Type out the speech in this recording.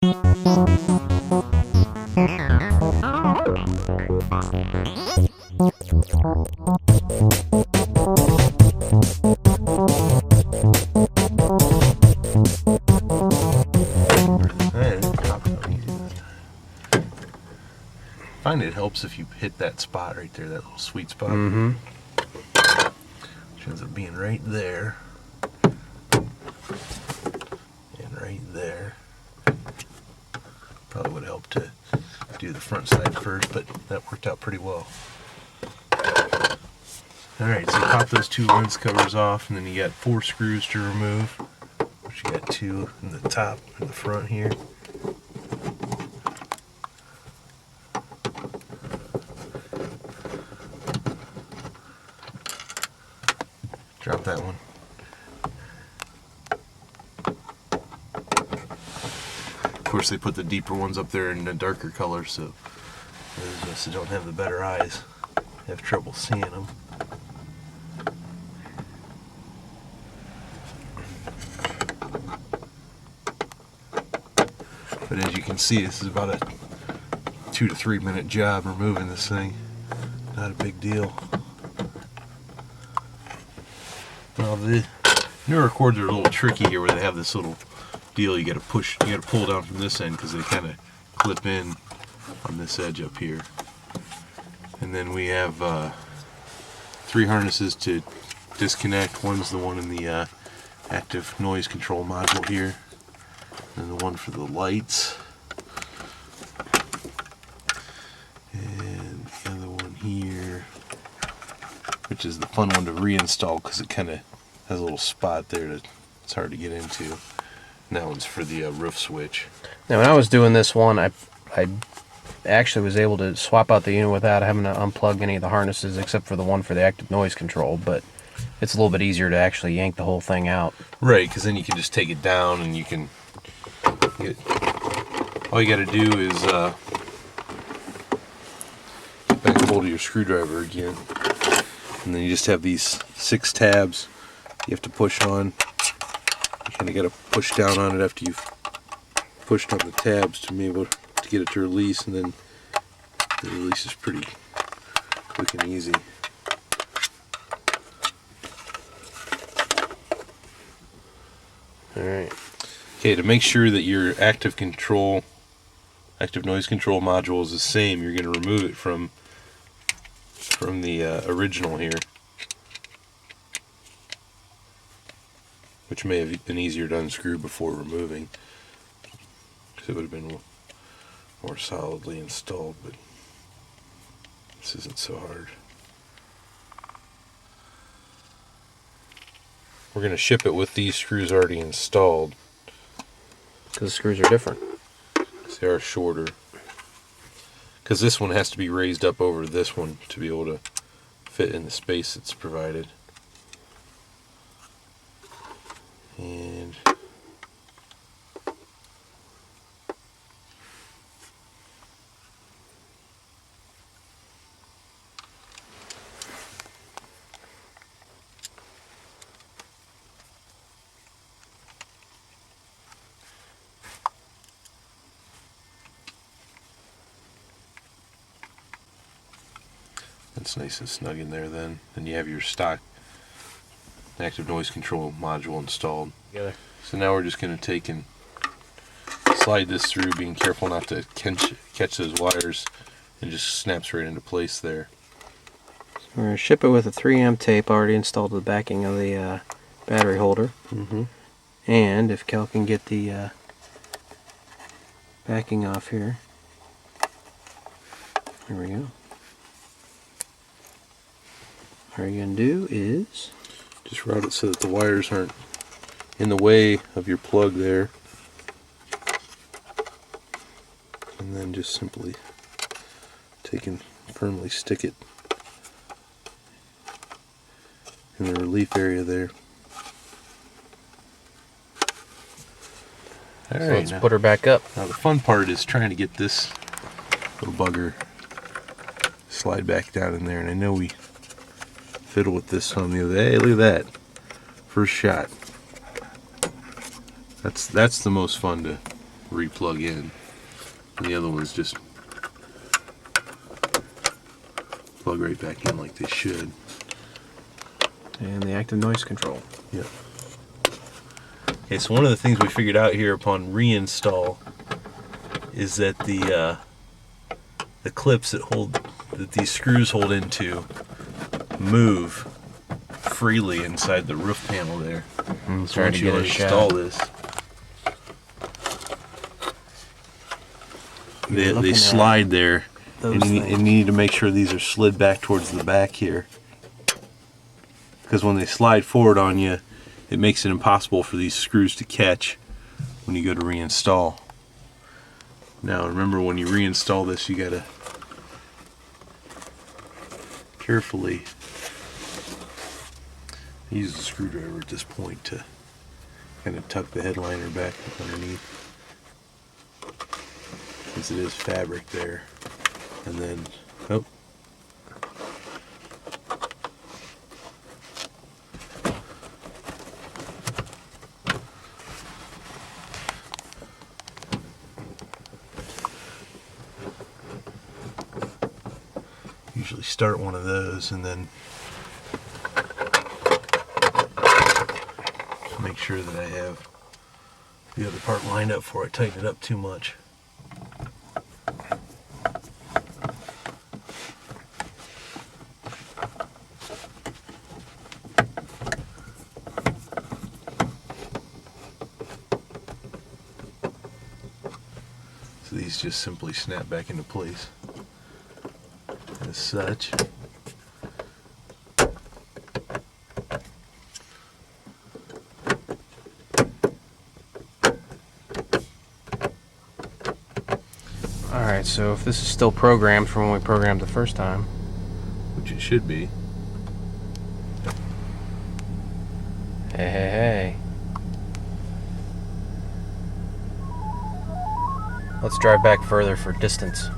I find it helps if you hit that spot right there, that little sweet spot. Mm-hmm. Which ends up being right there. And right there. Probably would help to do the front side first, but that worked out pretty well. Alright, so you pop those two lens covers off, and then you got 4 screws to remove. Which you got 2 in the top and the front here. Drop that one. Of course, they put the deeper ones up there in a darker color, so those of us that don't have the better eyes have trouble seeing them. But as you can see, this is about a 2 to 3 minute job removing this thing. Not a big deal. Now the newer cords are a little tricky here, where they have this little deal you got to pull down from this end, because they kind of clip in on this edge up here. And then we have 3 harnesses to disconnect. One's the one in the active noise control module here, and the one for the lights, and the other one here, which is the fun one to reinstall because it kind of has a little spot there that it's hard to get into. And that one's for the roof switch. Now, when I was doing this one, I actually was able to swap out the unit without having to unplug any of the harnesses, except for the one for the active noise control. But it's a little bit easier to actually yank the whole thing out. Right, because then you can just take it down, and you can all you got to do is get back hold of your screwdriver again, and then you just have these 6 tabs you have to push on. You kind of got to push down on it after you've pushed on the tabs to be able to get it to release, and then the release is pretty quick and easy. Alright. Okay, to make sure that your active noise control module is the same, you're going to remove it from the original here, which may have been easier to unscrew before removing, because it would have been more solidly installed, but this isn't so hard. We're going to ship it with these screws already installed, because the screws are different. they are shorter, because this one has to be raised up over this one to be able to fit in the space that's provided. And that's nice and snug in there. Then you have your stock active noise control module installed. Together. So now we're just going to take and slide this through, being careful not to catch those wires, and just snaps right into place there. We're going to ship it with a 3M tape already installed to the backing of the battery holder. Mm-hmm. And if Cal can get the backing off here. There we go. All you're going to do is just route it so that the wires aren't in the way of your plug there, and then just simply take and firmly stick it in the relief area there. All so right, let's put her back up. Now the fun part is trying to get this little bugger slide back down in there, and I know we fiddled with this some the other day. Hey, look at that. First shot. That's the most fun to re-plug in. And the other ones just plug right back in like they should. And the active noise control. Yep. Okay, so one of the things we figured out here upon reinstall is that the clips that these screws hold into move freely inside the roof panel there. So Trying once to you get a install shot. this, You're looking they at slide there, those and you things. need to make sure these are slid back towards the back here. Because when they slide forward on you, it makes it impossible for these screws to catch when you go to reinstall. Now remember, when you reinstall this, you gotta carefully use the screwdriver at this point to kind of tuck the headliner back underneath, since it is fabric there. And then, oh, usually start one of those and then make sure that I have the other part lined up before I tighten it up too much. So these just simply snap back into place as such. Alright, so if this is still programmed from when we programmed the first time. Which it should be. Hey, hey, hey. Let's drive back further for distance.